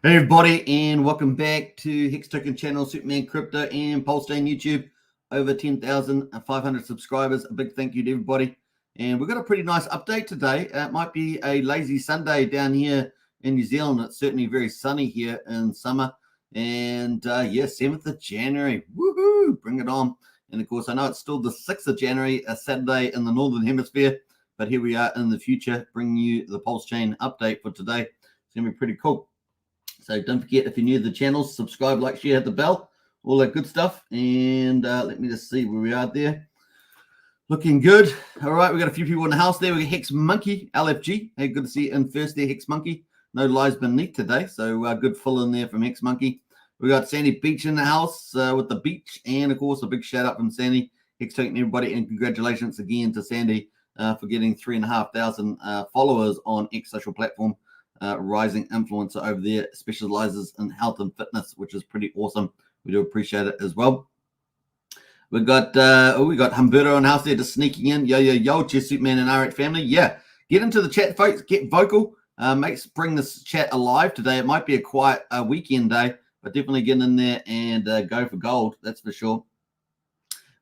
Hey everybody, and welcome back to Hex Token channel, Superman Crypto and Pulsechain YouTube. Over 10,500 subscribers. A big thank you to everybody. And we've got a pretty nice update today. It might be a lazy Sunday down here in New Zealand. It's certainly very sunny here in summer. And yeah, 7th of January. Woohoo! Bring it on. And of course, I know it's still the 6th of January, a Saturday in the Northern Hemisphere. But here we are in the future, bringing you the Pulsechain update for today. It's going to be pretty cool. So don't forget, if you're new to the channel, subscribe, like, share, hit the bell, all that good stuff. And let me just see where we are there. Looking good. All right, we got a few people in the house there. We got Hex Monkey, LFG. Hey, good to see you in first there, Hex Monkey. No lies beneath today, so good fill in there from Hex Monkey. We got Sandy Beach in the house with the beach. And, of course, a big shout-out from Sandy, Hex Token, everybody. And congratulations again to Sandy for getting 3,500 followers on X social platform. Rising influencer over there, specializes in health and fitness, which is pretty awesome. We do appreciate it as well. We got Humberto in the house there, just sneaking in. Yo, Cheers Superman and R8 family. Yeah, get into the chat, folks. Get vocal. Bring this chat alive today. It might be a quiet weekend day, but definitely get in there and go for gold. That's for sure.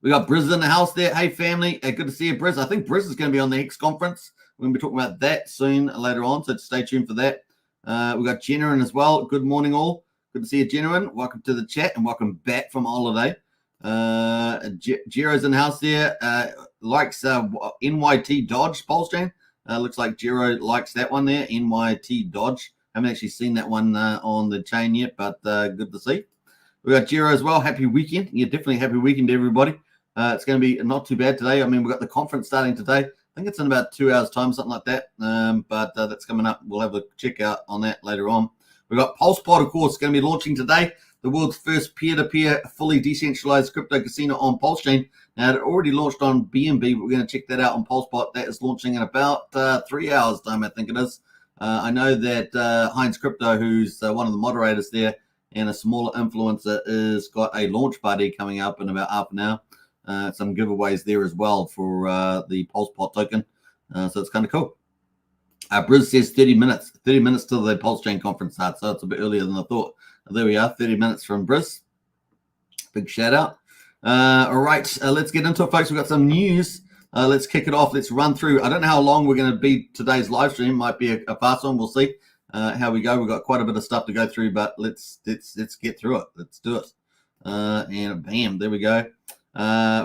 We got Briz in the house there. Hey, family. Good to see you, Briz. I think Briz is going to be on the Hex conference. We're going to be talking about that soon later on, so stay tuned for that. We got Jenna in as well. Good morning, all. Good to see you, Jenna. Welcome to the chat and welcome back from holiday. Jiro's in the house there. Likes NYT Dodge Pulsechain. Looks like Jiro likes that one there, NYT Dodge. Haven't actually seen that one on the chain yet, but good to see. We got Jiro as well. Happy weekend. Yeah, definitely happy weekend to everybody. It's going to be not too bad today. I mean, we've got the conference starting today. I think it's in about 2 hours' time, something like that. But that's coming up. We'll have a check out on that later on. We've got PulsePot, of course, going to be launching today. The world's first peer-to-peer, fully decentralized crypto casino on Pulsechain. Now, it already launched on BNB, but we're going to check that out on PulsePot. That is launching in about 3 hours' time, I think it is. I know that Heinz Crypto, who's one of the moderators there and a smaller influencer, is got a launch party coming up in about half an hour. Some giveaways there as well for the PulsePot token. So it's kind of cool. Briz says 30 minutes. 30 minutes till the Pulsechain conference starts. So it's a bit earlier than I thought. There we are, 30 minutes from Briz. Big shout out. All right, let's get into it, folks. We've got some news. Let's kick it off. Let's run through. I don't know how long we're going to be today's live stream. Might be a fast one. We'll see how we go. We've got quite a bit of stuff to go through, but let's get through it. Let's do it. And bam, there we go. We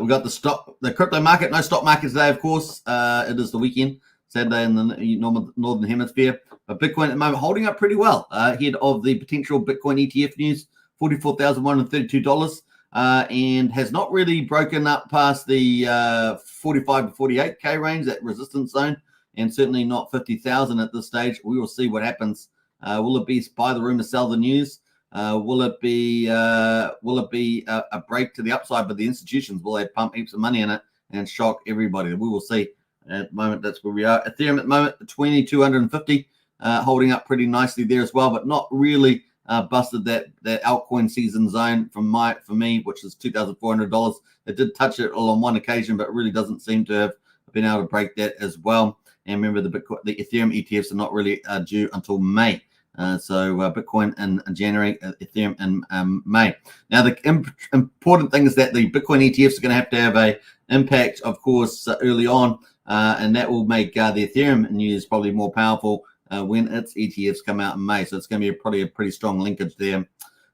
got the crypto market. No stock market today, of course. It is the weekend, Saturday in the Northern Hemisphere. But Bitcoin at the moment holding up pretty well ahead of the potential Bitcoin ETF news, $44,132, and has not really broken up past the 45 to 48K range, that resistance zone, and certainly not 50,000 at this stage. We will see what happens. Will it be buy the rumor, sell the news? Will it be a break to the upside by the institutions? Will they pump heaps of money in it and shock everybody? We will see. At the moment, that's where we are. Ethereum at the moment, 2,250, holding up pretty nicely there as well, but not really busted that altcoin season zone for me, which is $2,400. It did touch it all on one occasion, but really doesn't seem to have been able to break that as well. And remember, the Ethereum ETFs are not really due until May. So Bitcoin in January, Ethereum in May. Now, the important thing is that the Bitcoin ETFs are going to have a impact, of course, early on, and that will make the Ethereum news probably more powerful when its ETFs come out in May. So it's going to be probably a pretty strong linkage there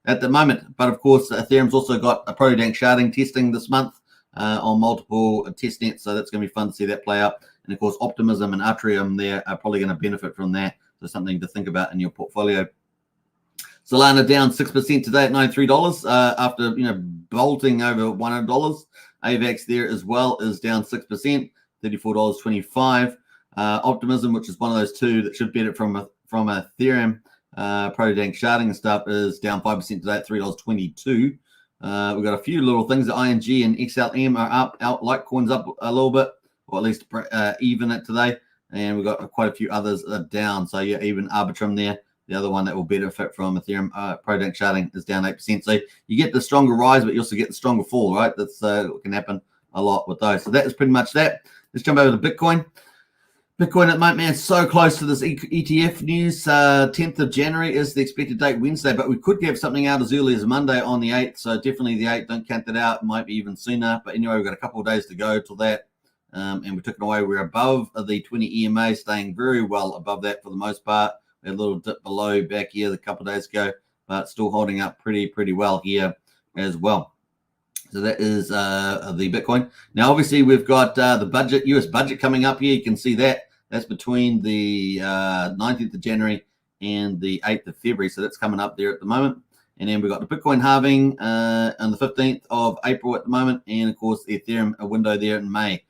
at the moment. But of course, Ethereum's also got a PortalX sharding testing this month on multiple test nets. So that's going to be fun to see that play out. And of course, Optimism and Atrium there are probably going to benefit from that. So something to think about in your portfolio. Solana down 6% today at $93 after bolting over $100. AVAX there as well is down 6%, $34.25. Optimism, which is one of those two that should benefit from Ethereum, PortalX sharding and stuff, is down 5% today at $3.22. We've got a few little things. ING and XLM are up. Litecoin's up a little bit, or at least even it today. And we've got quite a few others that are down. So yeah, even Arbitrum there, the other one that will benefit from Ethereum PortalX sharding, is down 8%. So you get the stronger rise, but you also get the stronger fall, right? That's what can happen a lot with those. So that is pretty much that. Let's jump over to Bitcoin. Bitcoin at the moment, man, so close to this ETF news. 10th of January is the expected date, Wednesday, but we could have something out as early as Monday on the 8th. So definitely the 8th, don't count that out. It might be even sooner. But anyway, we've got a couple of days to go till that. And we took it away. We're above the 20 EMA, staying very well above that for the most part. We had a little dip below back here a couple of days ago, but still holding up pretty well here as well. So that is the Bitcoin. Now, obviously, we've got the budget, US budget coming up here. You can see that. That's between the 19th of January and the 8th of February. So that's coming up there at the moment. And then we've got the Bitcoin halving on the 15th of April at the moment. And, of course, the Ethereum window there in May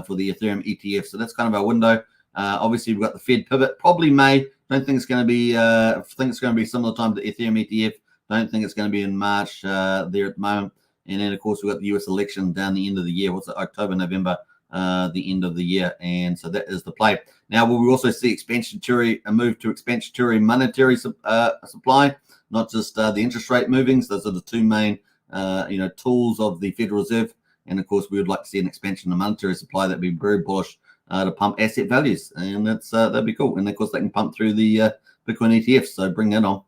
for the Ethereum ETF. So that's kind of our window. Obviously, we've got the Fed pivot, probably May. Don't think it's going to be, think it's going to be similar time to the Ethereum ETF. Don't think it's going to be in March there at the moment. And then, of course, we've got the US election down the end of the year. What's it, October, November, the end of the year. And so that is the play. Now, will we also see a move to expansionary monetary supply, not just the interest rate movings? Those are the two main, tools of the Federal Reserve. And, of course, we would like to see an expansion of monetary supply. That'd be very bullish to pump asset values. And that'd be cool. And, of course, they can pump through the Bitcoin ETFs. So bring that on.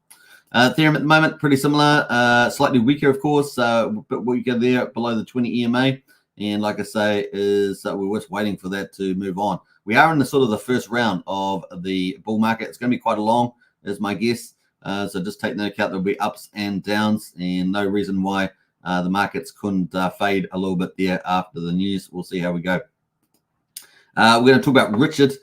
Ethereum at the moment, pretty similar, slightly weaker, of course, but weaker there below the 20 EMA. And like I say, we're just waiting for that to move on. We are in the sort of the first round of the bull market. It's going to be quite long, is my guess. So just take into account there'll be ups and downs, and no reason why the markets couldn't fade a little bit there after the news. We'll see how we go. We're going to talk about Richard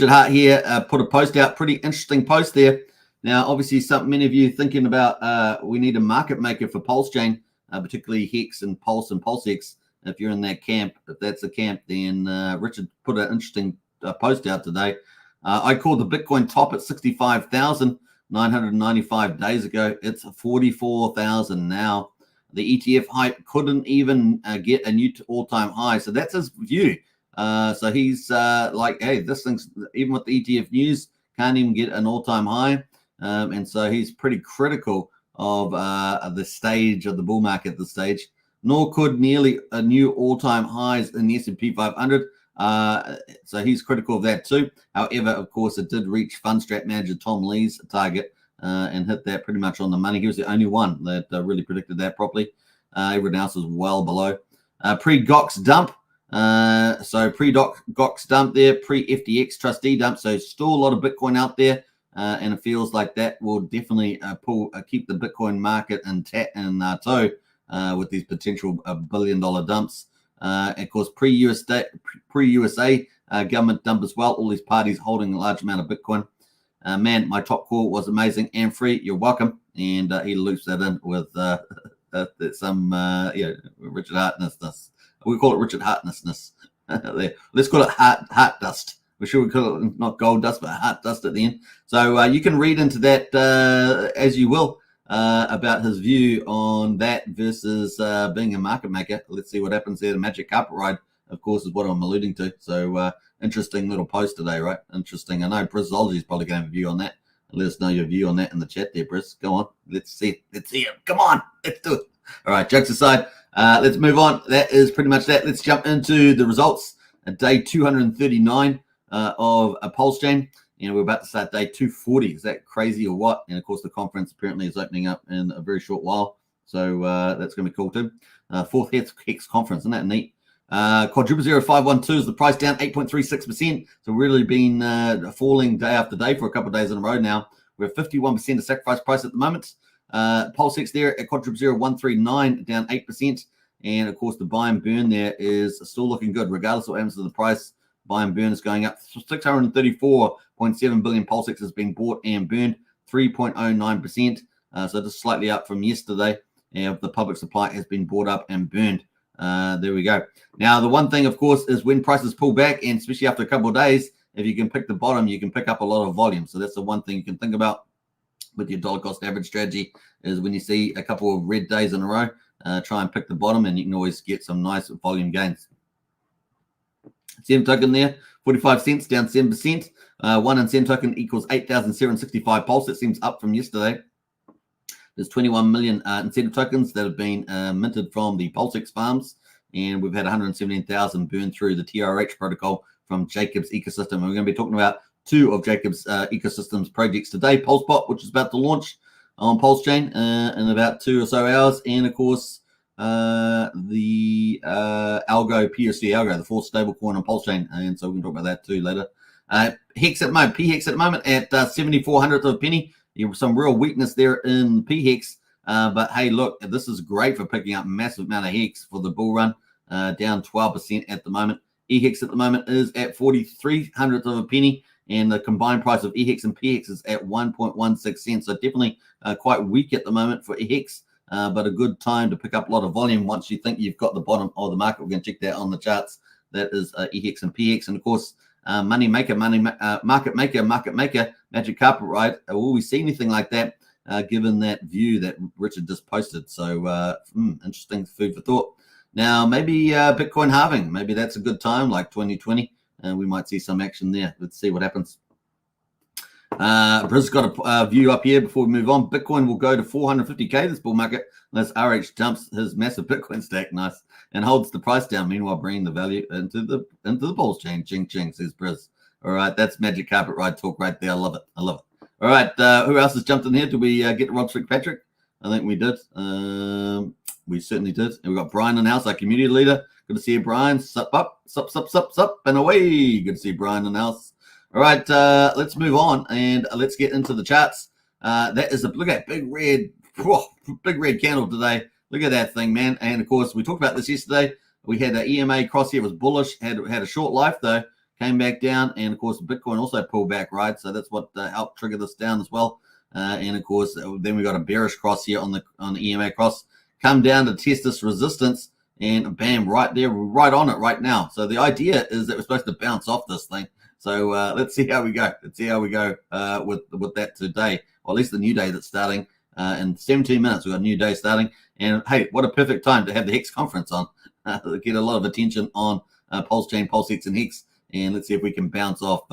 Hart here. Put a post out, pretty interesting post there. Now, obviously, many of you thinking about we need a market maker for Pulsechain, particularly Hex and Pulse and PulseX. If you're in that camp, if that's the camp, then Richard put an interesting post out today. I called the Bitcoin top at 65,995 days ago. It's 44,000 now. The ETF hype couldn't even get a new all-time high. So that's his view. So he's like, hey, this thing's, even with the ETF news, can't even get an all-time high. And so he's pretty critical of the stage of the bull market at this stage. Nor could nearly a new all-time highs in the S&P 500. So he's critical of that too. However, of course, it did reach fund strat manager Tom Lee's target and hit that pretty much on the money. He was the only one that really predicted that properly. Everyone else was well below. Pre-GOX dump. So pre-GOX dump there, pre-FTX trustee dump. So still a lot of Bitcoin out there. And it feels like that will definitely keep the Bitcoin market in tow. With these potential billion-dollar dumps. Of course, pre-USA government dump as well. All these parties holding a large amount of Bitcoin. Man, my top call was amazing and free. You're welcome. And he loops that in with some Richard Hartness. We call it Richard Hartness. Let's call it heart dust. We're sure we call it not gold dust, but heart dust at the end. So you can read into that as you will. About his view on that versus being a market maker. Let's see what happens there. The magic carpet ride, of course, is what I'm alluding to. So interesting little post today, right? Interesting. I know Brizology is probably going to have a view on that. Let us know your view on that in the chat there, Briz. Go on. Let's see it. Let's see it. Come on. Let's do it. All right. Jokes aside, let's move on. That is pretty much that. Let's jump into the results. Day 239 of Pulsechain. and we're about to start day 240. Is that crazy or what? And of course, the conference apparently is opening up in a very short while. So that's going to be cool too. Fourth Hex conference, isn't that neat? Quadruple 0512 is the price, down 8.36%. So really been falling day after day for a couple of days in a row now. We're 51% of sacrifice price at the moment. PulseX there at quadruple 0139, down 8%. And of course, the buy and burn there is still looking good, regardless of what happens to the price. Buy and burn is going up. 634.7 billion PulseX has been bought and burned, 3.09%. So just slightly up from yesterday. And the public supply has been bought up and burned. There we go. Now, the one thing, of course, is when prices pull back, and especially after a couple of days, if you can pick the bottom, you can pick up a lot of volume. So that's the one thing you can think about with your dollar cost average strategy, is when you see a couple of red days in a row, try and pick the bottom, and you can always get some nice volume gains. SEM token there, 45 cents, down 7%. 1 in SEM token equals 8,765 pulse. It seems up from yesterday. There's 21 million incentive tokens that have been minted from the PulseX farms, and we've had 117,000 burn through the TRX protocol from Jacob's ecosystem. And we're going to be talking about two of Jacob's ecosystems projects today: PulsePot, which is about to launch on Pulsechain in about 2 or so hours, and of course the Algo PUSD Algo, the fourth stablecoin on Pulsechain. And so we can talk about that too later. Hex at the moment, PHEX at the moment at 74/100th of a penny. Some real weakness there in PHEX, but hey, look, this is great for picking up massive amount of Hex for the bull run, down 12% at the moment. EHEX at the moment is at 43/100th of a penny, and the combined price of EHEX and PHEX is at 1.16 cents. So definitely quite weak at the moment for EHEX, but a good time to pick up a lot of volume once you think you've got the bottom of the market. We're going to check that on the charts. That is EHEX and PHEX, and of course, market maker, magic carpet ride. Will we see anything like that, given that view that Richard just posted? So interesting food for thought. Now, maybe Bitcoin halving. Maybe that's a good time, like 2020, and we might see some action there. Let's see what happens. Briz got a view up here before we move on. Bitcoin will go to 450K this bull market unless RH dumps his massive Bitcoin stack, nice, and holds the price down. Meanwhile, bringing the value into the Pulsechain. Ching ching, says Briz. All right, that's magic carpet ride talk right there. I love it. I love it. All right, who else has jumped in here? Did we get Rob Fitzpatrick? I think we did. We certainly did. And we got Brian in the house, our community leader. Good to see you, Brian. Sup, and away. Good to see Brian in the house. All right, let's move on and let's get into the charts. That is look at big red candle today. Look at that thing, man. And of course, we talked about this yesterday. We had an EMA cross here, was bullish, had a short life though, came back down, and of course, Bitcoin also pulled back, right? So that's what helped trigger this down as well. And of course, then we got a bearish cross here on the EMA cross, come down to test this resistance, and bam, right there, right on it right now. So the idea is that we're supposed to bounce off this thing. So let's see how we go. Let's see how we go with that today, or at least the new day that's starting in 17 minutes. We've got a new day starting, and hey, what a perfect time to have the Hex conference on. Get a lot of attention on Pulsechain, PulseX, and Hex, and let's see if we can bounce off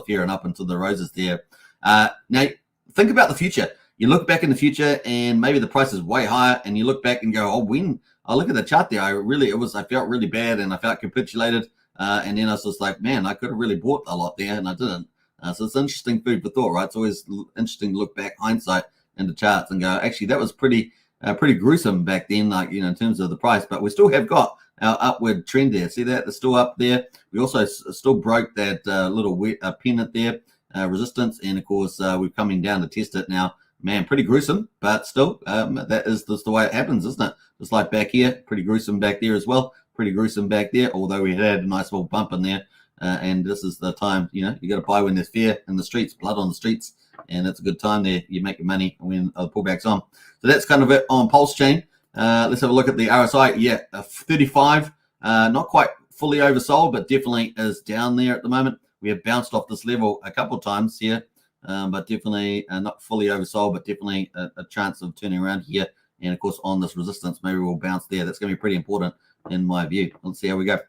here and up into the roses there. Now, think about the future. You look back in the future, and maybe the price is way higher, and you look back and go, "Oh, look at the chart there. I felt really bad, and I felt capitulated." And then I was just like, man, I could have really bought a lot there, and I didn't. So it's interesting food for thought, right? It's always interesting to look back, hindsight, into charts and go, actually, that was pretty gruesome back then, like, in terms of the price. But we still have got our upward trend there. See that? It's still up there. We also still broke that little pennant there, resistance. And, of course, we're coming down to test it now. Man, pretty gruesome, but still, that is just the way it happens, isn't it? Just like back here, pretty gruesome back there as well. Pretty gruesome back there, although we had a nice little bump in there. And this is the time, you got to buy when there's fear in the streets, blood on the streets, and it's a good time there. You make your money when the pullback's on. So that's kind of it on Pulsechain. Let's have a look at the RSI. Yeah, 35, not quite fully oversold, but definitely is down there at the moment. We have bounced off this level a couple of times here, but definitely not fully oversold, but definitely a chance of turning around here. And of course, on this resistance, maybe we'll bounce there. That's going to be pretty important in my view. Let's see how we go.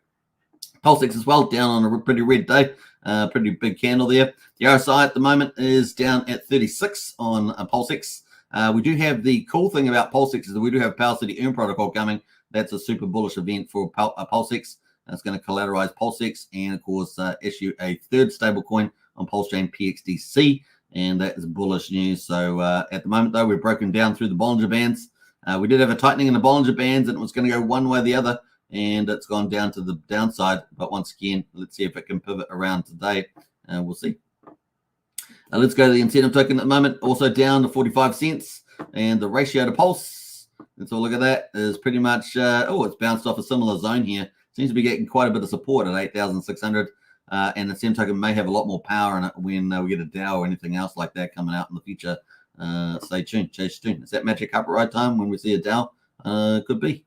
PulseX as well, down on a pretty red day, pretty big candle there. The RSI at the moment is down at 36 on PulseX. We do have the cool thing about PulseX is that we do have Power City Earn protocol coming. That's a super bullish event for PulseX. It's going to collateralize PulseX and, of course, issue a third stablecoin on Pulsechain PXDC, and that is bullish news. So at the moment, though, we're broken down through the Bollinger Bands. We did have a tightening in the Bollinger Bands, and it was going to go one way or the other, and it's gone down to the downside. But once again, let's see if it can pivot around today. We'll see. Let's go to the incentive token at the moment, also down to 45 cents, and the ratio to Pulse, let's all look at that, is pretty much, it's bounced off a similar zone here. Seems to be getting quite a bit of support at 8,600, and the incentive token may have a lot more power in it when we get a DAO or anything else like that coming out in the future. Stay tuned, stay tuned. Is that magic up at right time when we see a DAO? Could be.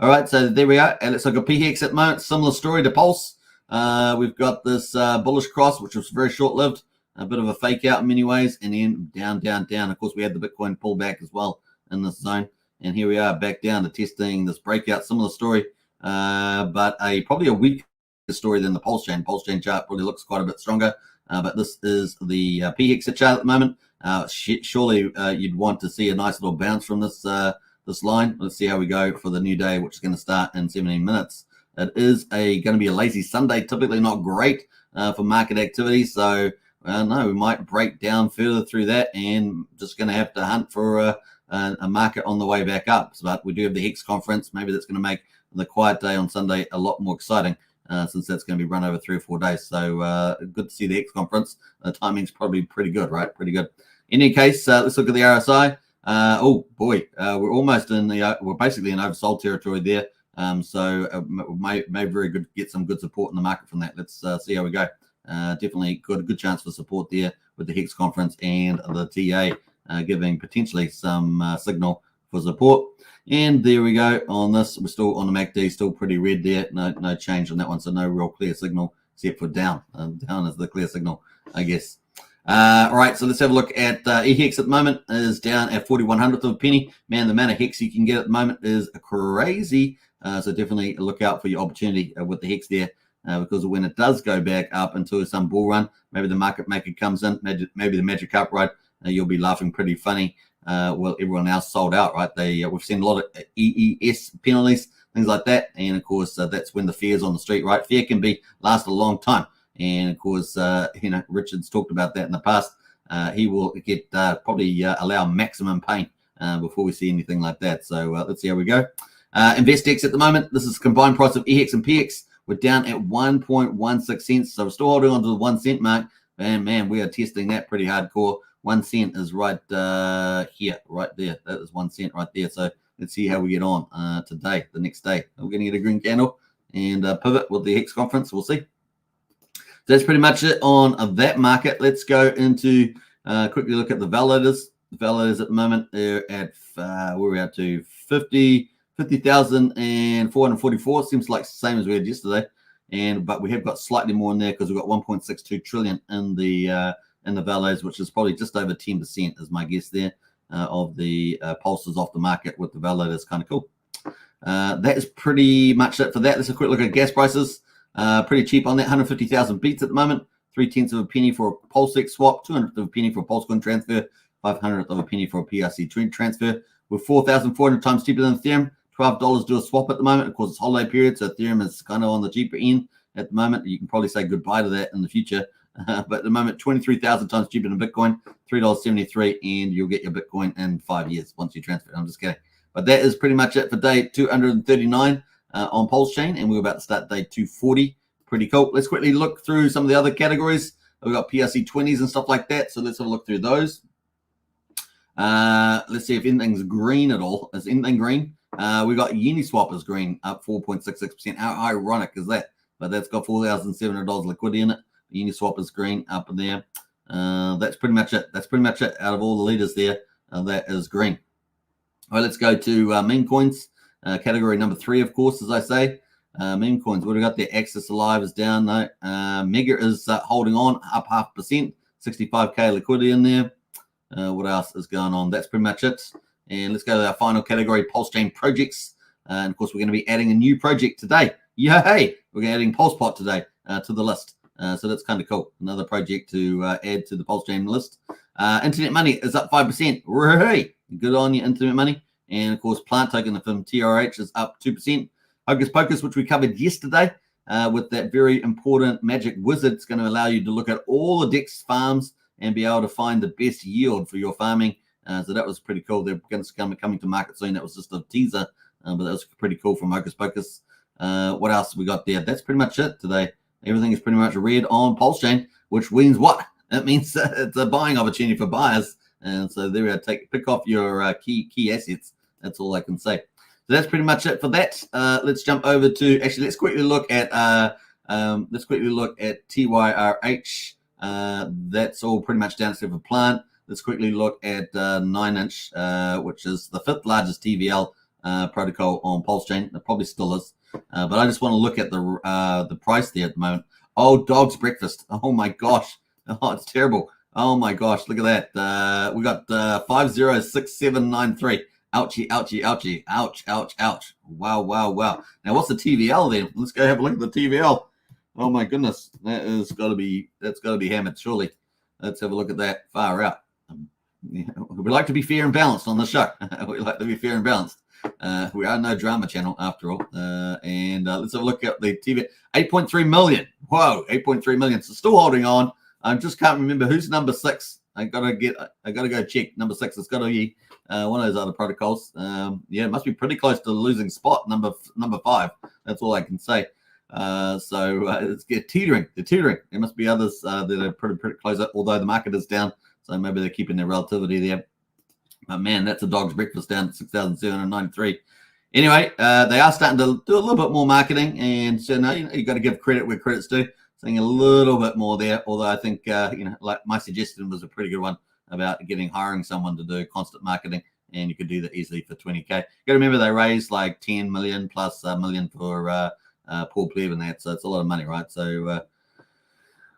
All right, so there we are. And let's look at PHEX at the moment. Similar story to Pulse. We've got this bullish cross, which was very short-lived. A bit of a fake out in many ways, and then down, down, down. Of course, we had the Bitcoin pullback as well in this zone. And here we are back down to testing this breakout. Similar story, but probably a weaker story than the Pulsechain. Pulsechain chart probably looks quite a bit stronger. But this is the PHEX chart at the moment. Surely you'd want to see a nice little bounce from this this line. Let's see how we go for the new day, which is going to start in 17 minutes. It is going to be a lazy Sunday, typically not great for market activity. So, no, we might break down further through that and just going to have to hunt for a market on the way back up. But we do have the Hex conference. Maybe that's going to make the quiet day on Sunday a lot more exciting. Since that's going to be run over 3 or 4 days. So good to see the Hex conference. The timing's probably pretty good, right? Pretty good. In any case, let's look at the RSI. We're almost in we're basically in oversold territory there. So may very good get some good support in the market from that. Let's see how we go. Definitely got a good chance for support there with the Hex conference and the TA giving potentially some signal for support. And there we go on this. We're still on the MACD, still pretty red there. No change on that one, so no real clear signal except for down. Down is the clear signal, I guess. All right, so let's have a look at EHEX at the moment. Is down at 41/100th of a penny. Man, the amount of hex you can get at the moment is crazy. So definitely look out for your opportunity with the hex there, because when it does go back up into some bull run, maybe the market maker comes in, maybe the magic upright, you'll be laughing pretty funny. Well, everyone else sold out, right? We've seen a lot of EES penalties, things like that, and of course that's when the fear's on the street, right? Fear can last a long time, and of course Richard's talked about that in the past. He will get probably allow maximum pain before we see anything like that. So let's see how we go. InvestX at the moment. This is combined price of EHEX and PX. We're down at 1.16 cents, so we're still holding on to the 1 cent mark. And man, we are testing that pretty hardcore. 1 cent is right here, right there. That is 1 cent right there. So let's see how we get on today, the next day. We're going to get a green candle and pivot with the Hex conference. We'll see. So that's pretty much it on that market. Let's go into quickly look at the validators. The validators at the moment, they're at where we're at to 50,444. Seems like the same as we had yesterday. But we have got slightly more in there because we've got 1.62 trillion in the validators, which is probably just over 10% is my guess there of the pulses off the market with the validators. Kind of cool. That is pretty much it for that. Let's have a quick look at gas prices. Pretty cheap on that, 150,000 beats at the moment. 0.3 of a penny for a PulseX swap, 200th of a penny for a Pulsecoin transfer, 500th of a penny for a PRC transfer. We're 4,400 times cheaper than Ethereum. $12 do a swap at the moment. Of course, it's holiday period, so Ethereum is kind of on the cheaper end at the moment. You can probably say goodbye to that in the future. But at the moment, 23,000 times cheaper than Bitcoin, $3.73, and you'll get your Bitcoin in 5 years once you transfer it. I'm just kidding. But that is pretty much it for day 239 on Pulsechain, and we're about to start day 240. Pretty cool. Let's quickly look through some of the other categories. We've got PRC20s and stuff like that, so let's have a look through those. Let's see if anything's green at all. Is anything green? We got Uniswap is green, up 4.66%. How ironic is that? But that's got $4,700 liquidity in it. Uniswap is green up in there. That's pretty much it. That's pretty much it. Out of all the leaders there, that is green. All right, let's go to meme coins. Category number 3, of course, as I say. Meme coins. What do we got there? Axis Alive is down. No. Mega is holding on, up 0.5%. 65K liquidity in there. What else is going on? That's pretty much it. And let's go to our final category, Pulsechain projects. And of course, we're going to be adding a new project today. Yay! We're going to be adding PulsePot today to the list. So that's kind of cool. Another project to add to the Pulsechain list. Internet Money is up 5%. Hooray! Good on you, Internet Money. And of course, Plant Token from TRH is up 2%. Hocus Pocus, which we covered yesterday, with that very important magic wizard. It's going to allow you to look at all the DEX farms and be able to find the best yield for your farming. So that was pretty cool. They're going to coming to market soon. That was just a teaser, but that was pretty cool from Hocus Pocus. What else we got there? That's pretty much it today. Everything is pretty much red on Pulsechain, which means what? It means it's a buying opportunity for buyers. And so there we go. Pick off your key assets. That's all I can say. So that's pretty much it for that. Let's jump over to let's quickly look at TYRH. That's all pretty much down except for plant. Let's quickly look at 9-inch, which is the 5th largest TVL protocol on Pulsechain. It probably still is, but I just want to look at the price there at the moment. Oh, dog's breakfast. Oh my gosh. Oh, it's terrible. Oh my gosh, look at that. We got 506793. Ouchie, ouchie, ouchie. Ouch, ouch, ouch. Wow, wow, wow. Now what's the TVL then? Let's go have a look at the TVL. Oh my goodness. That's gotta be hammered, surely. Let's have a look at that. Far out. We like to be fair and balanced on the show. We like to be fair and balanced. We are no drama channel after all. And let's have a look at the TV. 8.3 million. Whoa, 8.3 million. So still holding on. I just can't remember who's number 6. I gotta go check. Number 6. It's gotta be one of those other protocols. Yeah, it must be pretty close to the losing spot. Number 5. That's all I can say. So it's teetering. They're teetering. There must be others that are pretty close. Although the market is down, so maybe they're keeping their relativity there. But man, that's a dog's breakfast down at 6,793. Anyway, they are starting to do a little bit more marketing, and so now you got to give credit where credit's due. Saying a little bit more there, although I think like my suggestion was a pretty good one about hiring someone to do constant marketing, and you could do that easily for 20K. You got to remember they raised like 10 million plus a million for Paul Pleb and that, so it's a lot of money, right? So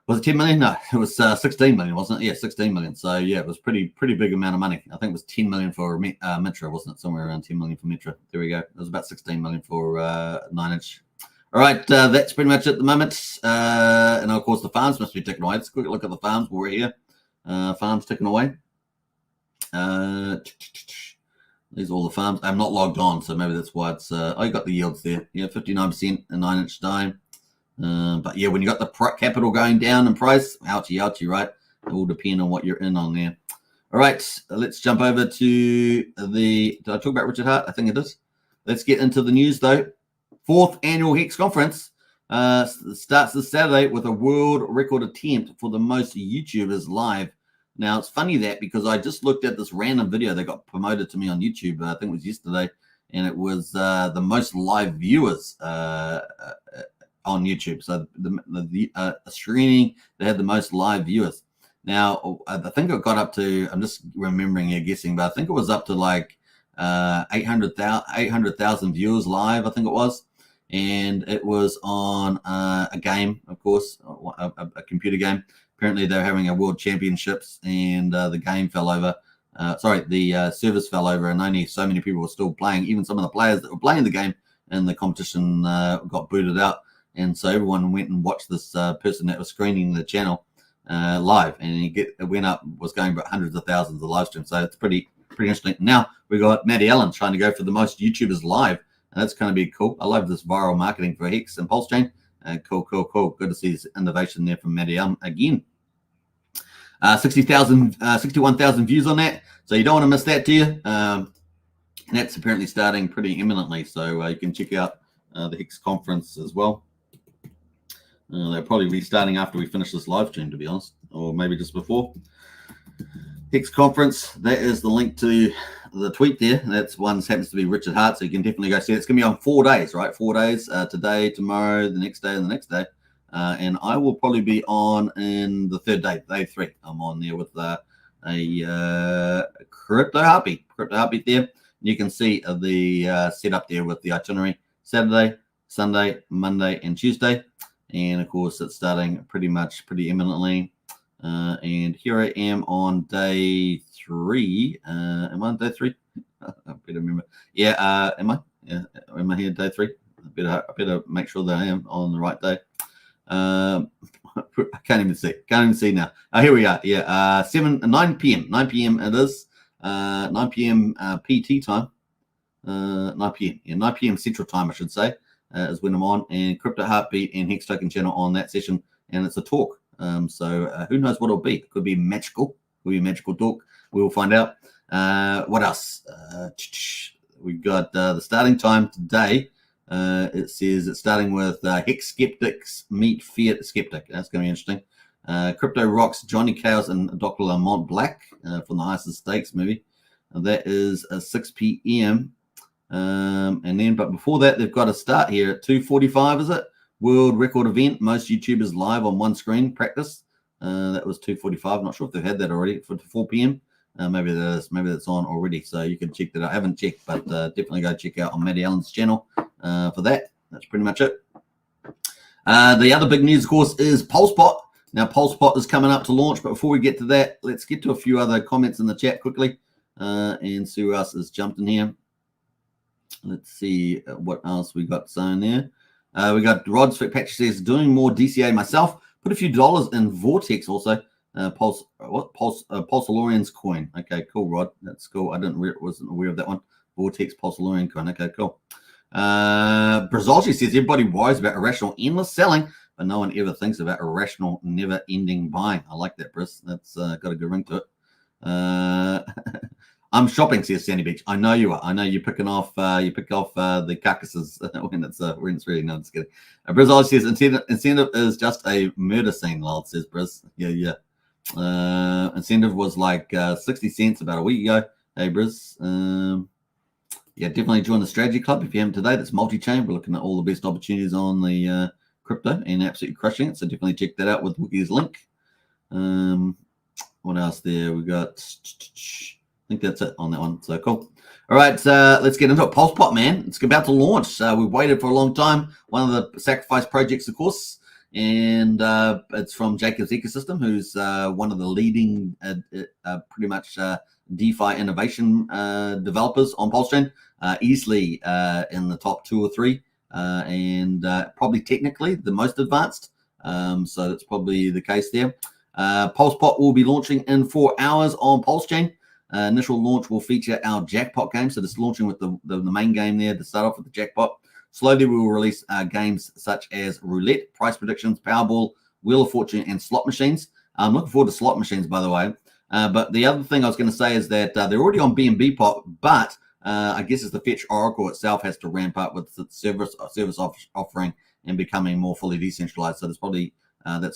was it 10 million? No, it was 16 million, wasn't it? Yeah, 16 million. So yeah, it was pretty big amount of money. I think it was 10 million for Mitra, wasn't it? Somewhere around 10 million for Mitra. There we go. It was about 16 million for 9-inch. All right, that's pretty much it at the moment. And of course, the farms must be ticking away. Let's quick look at the farms while we're here. Farms ticking away. These are all the farms. I'm not logged on, so maybe that's why it's. I got the yields there. Yeah, 59% a 9-inch dime. But yeah, when you got the capital going down in price, ouchie, right? It will depend on what you're in on there. All right, let's jump over to the. Did I talk about Richard Hart? I think it is. Let's get into the news though. 4th annual Hex conference starts this Saturday with a world record attempt for the most YouTubers live. Now, it's funny that because I just looked at this random video that got promoted to me on YouTube, I think it was yesterday, and it was the most live viewers on YouTube. So the screening, they had the most live viewers. Now, I think it got up to, I'm just remembering here guessing, but I think it was up to like 800,000 viewers live, I think it was. And it was on a game, of course, a computer game. Apparently, they're having a world championships, and the game fell over. The service fell over, and only so many people were still playing. Even some of the players that were playing the game in the competition got booted out. And so everyone went and watched this person that was screening the channel live, and it went up, was going about hundreds of thousands of live streams. So it's pretty interesting. Now we got Matty Allen trying to go for the most YouTubers live. And that's going to be cool. I love this viral marketing for Hex and Pulsechain. Cool. Good to see this innovation there from Matty Allen again. 61,000 views on that. So you don't want to miss that, do you? And that's apparently starting pretty imminently. So you can check out the Hex conference as well. They'll probably be starting after we finish this live stream, to be honest, or maybe just before. Hex conference, that is the link to the tweet there. That's one happens to be Richard Hart, so you can definitely go see it. It's going to be on 4 days, right? 4 days, today, tomorrow, the next day, and the next day. And I will probably be on in the 3rd day, day 3. I'm on there with a crypto heartbeat there. You can see the setup there with the itinerary: Saturday, Sunday, Monday, and Tuesday. And of course, it's starting pretty imminently. And here I am on day 3. Am I on day 3? I better remember. Yeah, am I? Yeah, am I here day 3? I better make sure that I am on the right day. I can't even see now. Oh, here we are. Yeah, 9 p.m. 9 p.m. it is. 9 p.m. PT time. 9 p.m. Yeah, 9 p.m. Central time, I should say. is when I'm on, and Crypto Heartbeat and Hex Token Channel on that session, and it's a talk. So who knows what it'll be? It could be magical. Could be a magical talk. We will find out. What else? We've got the starting time today. It says it's starting with Hex Skeptics meet Fiat Skeptic. That's going to be interesting. Crypto Rocks, Johnny Chaos, and Dr. Lamont Black from the Ice Stakes movie. That is 6 p.m. And then, but before that, they've got a start here at 2:45. Is it world record event? Most YouTubers live on one screen. Practice. That was 2:45. Not sure if they've had that already for 4 p.m. Maybe that's on already, so you can check that out. I haven't checked, but definitely go check out on Matty Allen's channel for that. That's pretty much it. The other big news, of course, is PulsePot. Now, PulsePot is coming up to launch, but before we get to that, let's get to a few other comments in the chat quickly and see who else has jumped in here. Let's see what else we got saying there. We got Rod's Patrick says, doing more DCA myself. Put a few dollars in Vortex also. Pulsechain's coin. Okay, cool, Rod. That's cool. I wasn't aware of that one. Vortex Pulsechain coin. Okay, cool. Brazolci says everybody worries about irrational endless selling, but no one ever thinks about irrational never-ending buying. I like that, Briss. That's got a good ring to it. I'm shopping, says Sandy Beach. I know you are. I know you're picking off. You pick off the carcasses when it's really no. Just kidding. Brazolci says incentive is just a murder scene. Lol, says Briss. Yeah. Incentive was like 60 cents about a week ago. Hey, Briz. Yeah, definitely join the strategy club if you haven't today. That's multi-chain. We're looking at all the best opportunities on the crypto and absolutely crushing it. So definitely check that out with Wiki's link. What else there? We got, I think that's it on that one. So cool. All right, let's get into it. PulsePot, man. It's about to launch. We've waited for a long time. One of the Sacrifice projects, of course. And it's from Jacob's Ecosystem, who's one of the leading pretty much DeFi innovation developers on Pulsechain, easily in the top 2 or 3, and probably technically the most advanced. So that's probably the case there. PulsePot will be launching in 4 hours on Pulsechain. Initial launch will feature our jackpot game. So just launching with the main game there to start off with the jackpot. Slowly, we will release games such as Roulette, Price Predictions, Powerball, Wheel of Fortune, and Slot Machines. I'm looking forward to Slot Machines, by the way. But the other thing I was going to say is that they're already on BNB Pot, but I guess as the Fetch Oracle itself has to ramp up with its service offering and becoming more fully decentralized. So that's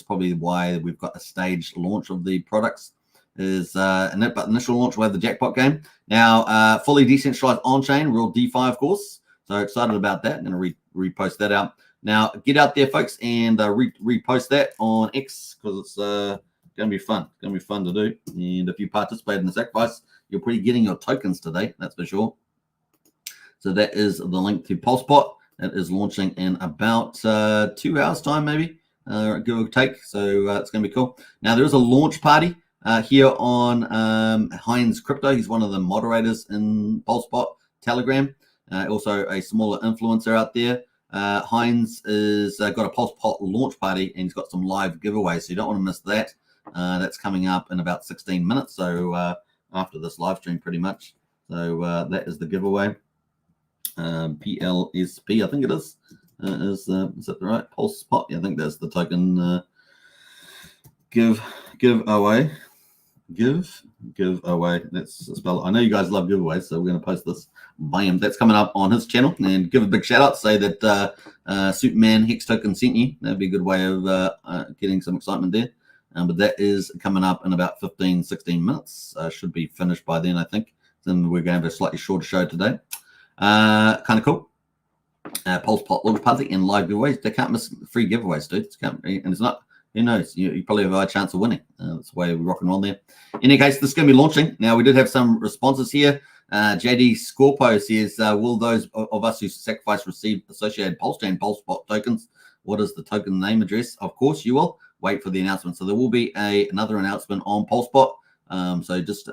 probably why we've got a staged launch of the products. But initial launch will have the jackpot game. Now, fully decentralized on-chain, real DeFi, of course. So excited about that. I'm going to repost that out. Now, get out there, folks, and repost that on X because it's going to be fun. It's going to be fun to do. And if you participate in the sacrifice, you're pretty getting your tokens today. That's for sure. So that is the link to PulsePot. That is launching in about 2 hours' time, maybe, give or take. So it's going to be cool. Now, there is a launch party here on Heinz Crypto. He's one of the moderators in PulsePot Telegram. Also a smaller influencer out there. Heinz is got a PulsePot launch party and he's got some live giveaways. So you don't want to miss that. That's coming up in about 16 minutes. So after this live stream, pretty much. So that is the giveaway. PLSP, I think it is. Is that the right PulsePot? Yeah, I think that's the token giveaway. Give away. That's spell. I know you guys love giveaways, so we're going to post this. Bam! That's coming up on his channel, and give a big shout out. Say that Superman Hex Token sent you. That'd be a good way of getting some excitement there. But that is coming up in about 15-16 minutes. Should be finished by then, I think. Then we're going to have a slightly shorter show today. Kind of cool. PulsePot launch party and live giveaways. They can't miss free giveaways, dude. And it's not. Who knows? You probably have a high chance of winning. That's the way we're rocking on there. In any case, this is going to be launching. Now, we did have some responses here. JD Scorpo says, will those of us who sacrifice receive associated Pulsechain PulsePot tokens? What is the token name address? Of course, you will. Wait for the announcement. So there will be another announcement on PulsePot. So just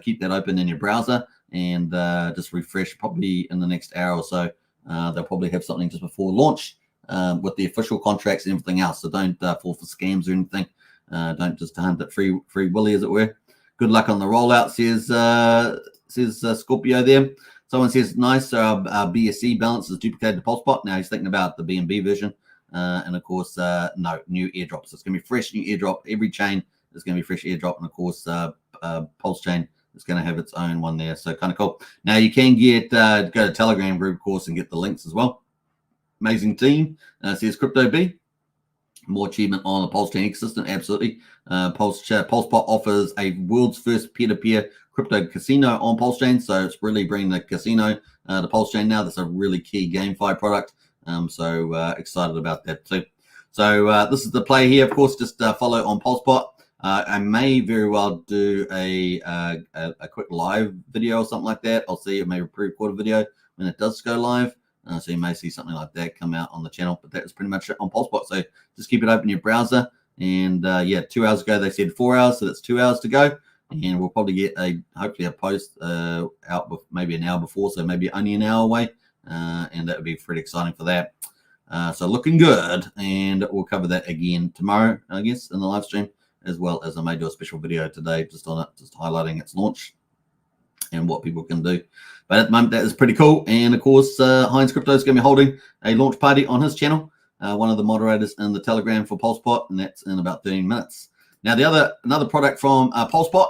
keep that open in your browser and just refresh probably in the next hour or so. They'll probably have something just before launch. With the official contracts and everything else. So don't fall for scams or anything. Don't just hunt it free willy, as it were. Good luck on the rollout, says Scorpio there. Someone says, nice, our BSC balance is duplicated to PulsePot. Now he's thinking about the BNB version. And of course, no, new airdrops. So it's going to be fresh new airdrop. Every chain is going to be fresh airdrop. And of course, Pulsechain is going to have its own one there. So kind of cool. Now you can get, go to Telegram group, of course, and get the links as well. Amazing team. Says Crypto B. More achievement on the Pulsechain ecosystem. Absolutely. PulsePot offers a world's first peer-to-peer crypto casino on Pulsechain. So it's really bringing the casino to Pulsechain now. That's a really key GameFi product. So excited about that too. So this is the play here. Of course, just follow on PulsePot. I may very well do a quick live video or something like that. I'll see. It may pre-record a video when it does go live. So you may see something like that come out on the channel. But that is pretty much it on PulsePot. So just keep it open in your browser. And yeah, 2 hours ago they said 4 hours, so that's 2 hours to go. And we'll probably get hopefully a post out with maybe an hour before, so maybe only an hour away. And that would be pretty exciting for that. So looking good, and we'll cover that again tomorrow, I guess, in the live stream, as well as I may do a special video today just on it, just highlighting its launch and what people can do. But at the moment, that is pretty cool. And of course, Heinz Crypto is going to be holding a launch party on his channel. One of the moderators in the Telegram for PulsePot, and that's in about 13 minutes. Now, another product from PulsePot,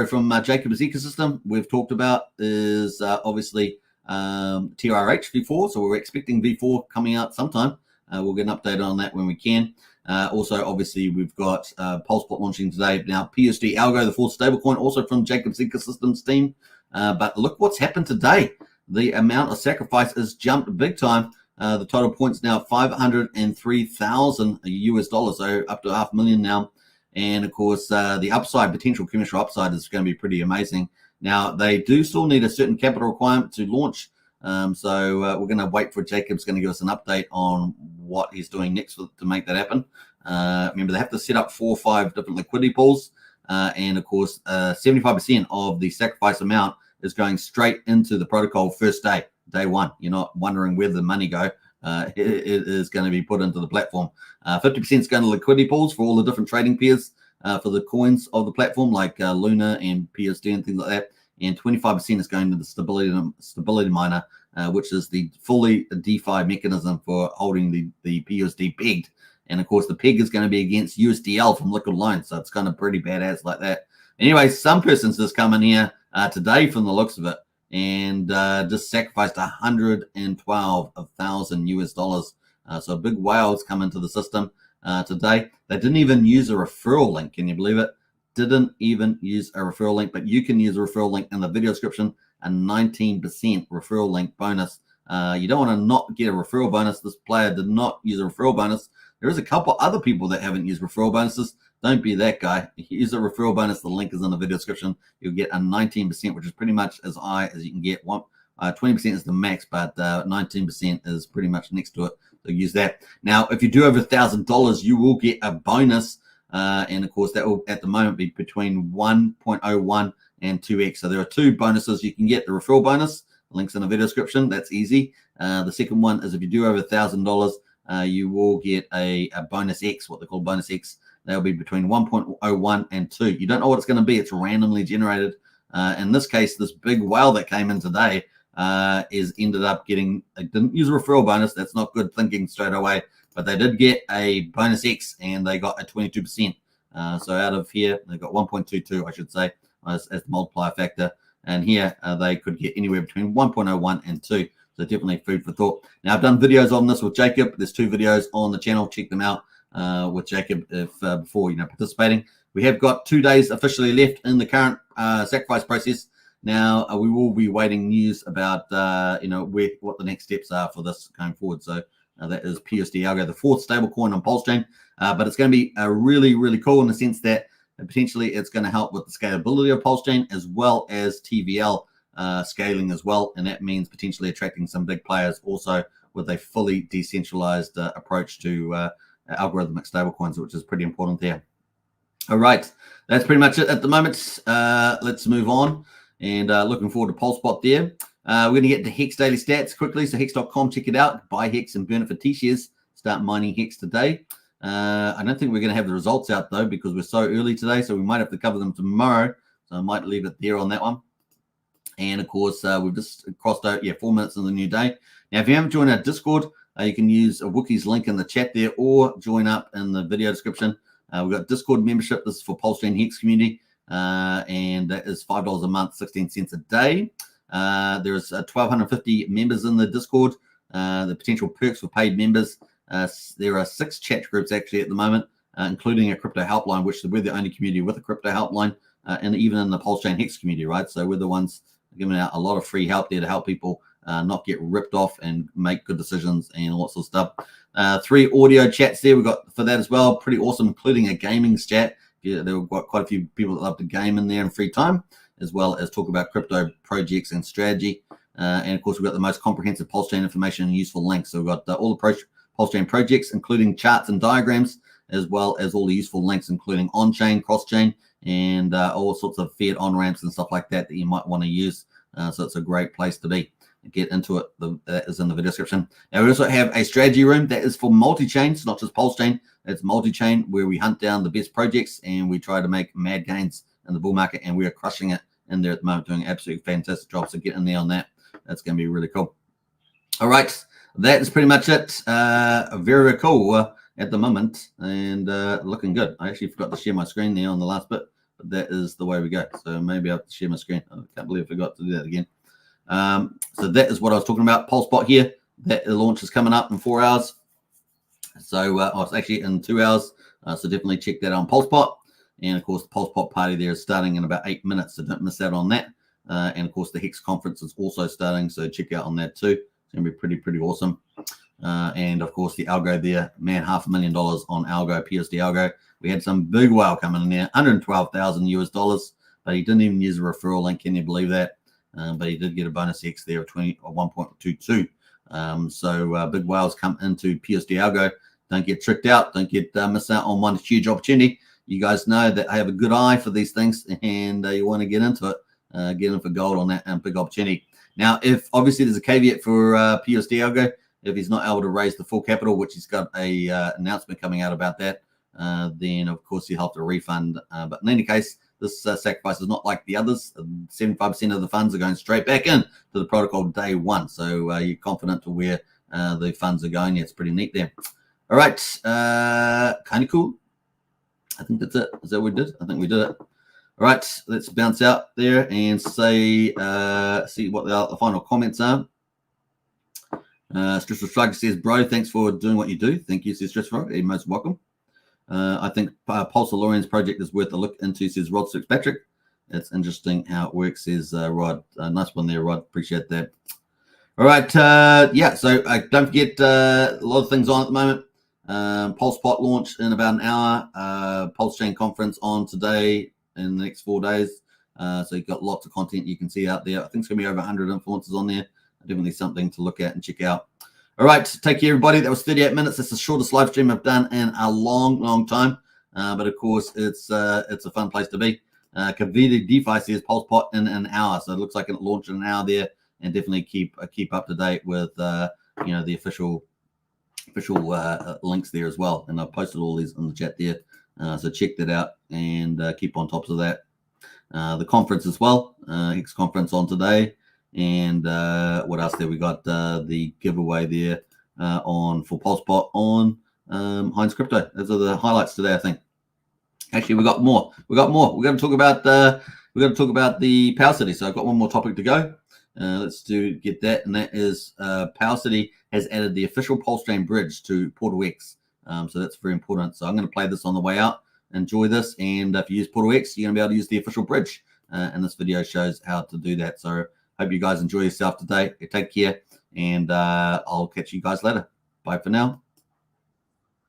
from Jacob's ecosystem we've talked about is obviously TRH V4. So we're expecting V4 coming out sometime. We'll get an update on that when we can. Also, obviously, we've got PulsePot launching today. Now, PUSD Algo, the fourth stablecoin, also from Jacob's ecosystems team. But look what's happened today. The amount of sacrifice has jumped big time. The total points now $503,000 US dollars, so up to $500,000 now. And of course, the upside, potential commercial upside, is going to be pretty amazing. Now, they do still need a certain capital requirement to launch. So we're going to wait for Jacob's going to give us an update on what he's doing next to make that happen. Remember, they have to set up 4 or 5 different liquidity pools. And of course, 75% of the sacrifice amount is going straight into the protocol first day one. You're not wondering where the money go. It is going to be put into the platform. 50% is going to liquidity pools for all the different trading pairs for the coins of the platform, like Luna and PUSD and things like that. And 25% is going to the stability miner, which is the fully DeFi mechanism for holding the PUSD pegged. And of course, the peg is going to be against USDL from Liquid Line, so it's kind of pretty badass like that. Anyway, some person's just come in here today from the looks of it and just sacrificed 112,000 US dollars. So big whales come into the system today. They didn't even use a referral link. Can you believe it? Didn't even use a referral link, but you can use a referral link in the video description. A 19% referral link bonus. You don't want to not get a referral bonus. This player did not use a referral bonus. There is a couple other people that haven't used referral bonuses. Don't be that guy. Use a referral bonus. The link is in the video description. You'll get a 19%, which is pretty much as high as you can get. 20% is the max, but 19% is pretty much next to it. So use that. Now, if you do over $1,000, you will get a bonus. And of course, that will at the moment be between 1.01 and 2x. So there are 2 bonuses you can get. The referral bonus, the link's in the video description. That's easy. The second one is if you do over $1,000, you will get a bonus X, what they call bonus X. That'll be between 1.01 and 2. You don't know what it's going to be. It's randomly generated. In this case, this big whale that came in today ended up getting, they didn't use a referral bonus. That's not good thinking straight away. But they did get a bonus X, and they got a 22%. So out of here, they got 1.22, I should say, as the multiplier factor. And here, they could get anywhere between 1.01 and 2. So definitely food for thought. Now, I've done videos on this with Jacob. There's 2 videos on the channel. Check them out with Jacob before participating. We have got 2 days officially left in the current sacrifice process. Now, we will be waiting news about what the next steps are for this going forward. So that is PUSD Algo, the 4th stablecoin on Pulsechain. But it's going to be really, really cool in the sense that potentially it's going to help with the scalability of Pulsechain as well as TVL scaling as well. And that means potentially attracting some big players also with a fully decentralized approach to algorithmic stablecoins, which is pretty important there. All right. That's pretty much it at the moment. Let's move on. And looking forward to PulsePot there. We're going to get to Hex daily stats quickly. So hex.com, check it out. Buy Hex and burn it for T-shares. Start mining Hex today. I don't think we're going to have the results out, though, because we're so early today. So we might have to cover them tomorrow. So I might leave it there on that one. And of course, we've just crossed out 4 minutes in the new day. Now, if you haven't joined our Discord, you can use a Wookie's link in the chat there, or join up in the video description. We've got Discord membership. This is for Pulsechain Hex community, and that is $5 a month, 16 cents a day. There's 1,250 members in the Discord. The potential perks for paid members. There are 6 chat groups actually at the moment, including a crypto helpline, which we're the only community with a crypto helpline, and even in the Pulsechain Hex community, right? So we're the ones giving out a lot of free help there to help people not get ripped off and make good decisions and lots of stuff. 3 audio chats there we got for that as well. Pretty awesome, including a gaming chat. There were quite a few people that love to game in there in free time, as well as talk about crypto projects and strategy. And of course, we've got the most comprehensive Pulsechain information and useful links. So we've got all the Pulsechain projects, including charts and diagrams, as well as all the useful links, including on-chain, cross-chain, and all sorts of fiat on-ramps and stuff like that you might want to use. So it's a great place to be. Get into it. That is in the video description. Now, we also have a strategy room that is for multi-chain. It's not just Pulsechain. It's multi-chain, where we hunt down the best projects and we try to make mad gains in the bull market, and we are crushing it in there at the moment, doing an absolutely fantastic job. So get in there on that. That's going to be really cool. All right. That is pretty much it. Very, very cool at the moment, and looking good. I actually forgot to share my screen there on the last bit, but that is the way we go. So maybe I have to share my screen. I can't believe I forgot to do that again. So that is what I was talking about. PulsePot here. That the launch is coming up in 4 hours. So it's actually in 2 hours. So definitely check that out on PulsePot. And of course, the PulsePot party there is starting in about 8 minutes. So don't miss out on that. And of course, the Hex conference is also starting. So check out on that too. It's going to be pretty awesome. And of course, the algo there, man, $500,000 on algo, PUSD algo. We had some big whale coming in there, 112,000 US dollars, but he didn't even use a referral link. Can you believe that? But he did get a bonus X there of 1.22. So big whales come into PUSD algo. Don't get tricked out. Don't get miss out on one huge opportunity. You guys know that I have a good eye for these things, and you want to get into it. Get in for gold on that big opportunity. Now, if obviously there's a caveat for PUSD algo, if he's not able to raise the full capital, which he's got a announcement coming out about that, then of course he'll have to refund. But in any case, this sacrifice is not like the others. 75% of the funds are going straight back in to the protocol day one. So you're confident to where the funds are going. Yeah, it's pretty neat there. All right, kind of cool. I think that's it. Is that what we did? I think we did it. All right, let's bounce out there and say, see what the final comments are. Stressful Struggle says, bro, thanks for doing what you do. Thank you, says Stressful. You're most welcome. I think Pulsechain's project is worth a look into, says Rod Fitzpatrick. It's interesting how it works, says Rod. Nice one there, Rod. Appreciate that. All right, yeah, so don't forget a lot of things on at the moment. PulsePot launch in about an hour. Pulsechain conference on today in the next 4 days. So you've got lots of content you can see out there. I think it's going to be over 100 influencers on there. Definitely something to look at and check out. All right, take care, everybody. That was 38 minutes. That's the shortest live stream I've done in a long time. But of course, it's a fun place to be. Kavita DeFi says PulsePot in an hour, so it looks like it launched in an hour there. And definitely keep up to date with you know, the official links there as well. And I've posted all these in the chat there, so check that out and keep on top of that. The conference as well, Hex conference on today. And what else there? We got the giveaway there for PulsePot on Heinz Crypto. Those are the highlights today, I think. Actually, we got more. We're going to talk about the Power City. So I've got one more topic to go. Let's get that, and that is Power City has added the official Pulsechain bridge to PortalX. So that's very important. So I'm going to play this on the way out. Enjoy this, and if you use PortalX, you're going to be able to use the official bridge. And this video shows how to do that. So hope you guys enjoy yourself today. Take care, and I'll catch you guys later. Bye for now.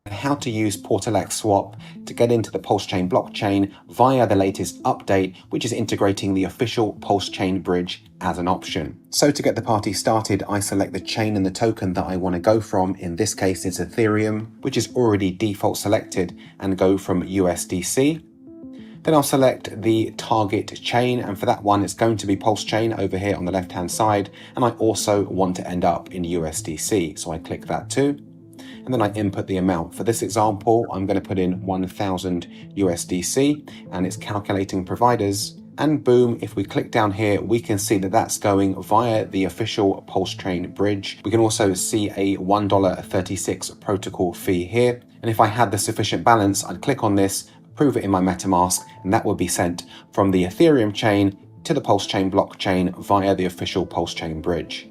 How to use PortalX Swap to get into the Pulsechain blockchain via the latest update, which is integrating the official Pulsechain bridge as an option. So to get the party started, I select the chain and the token that I want to go from. In this case, it's Ethereum, which is already default selected, and go from USDC. Then I'll select the target chain, and for that one, it's going to be Pulsechain over here on the left-hand side, and I also want to end up in USDC, so I click that too. And then I input the amount. For this example, I'm going to put in 1,000 USDC, and it's calculating providers And boom, if we click down here, we can see that that's going via the official Pulsechain bridge. We can also see a $1.36 protocol fee here. And if I had the sufficient balance, I'd click on this, approve it in my MetaMask, and that would be sent from the Ethereum chain to the Pulsechain blockchain via the official Pulsechain bridge.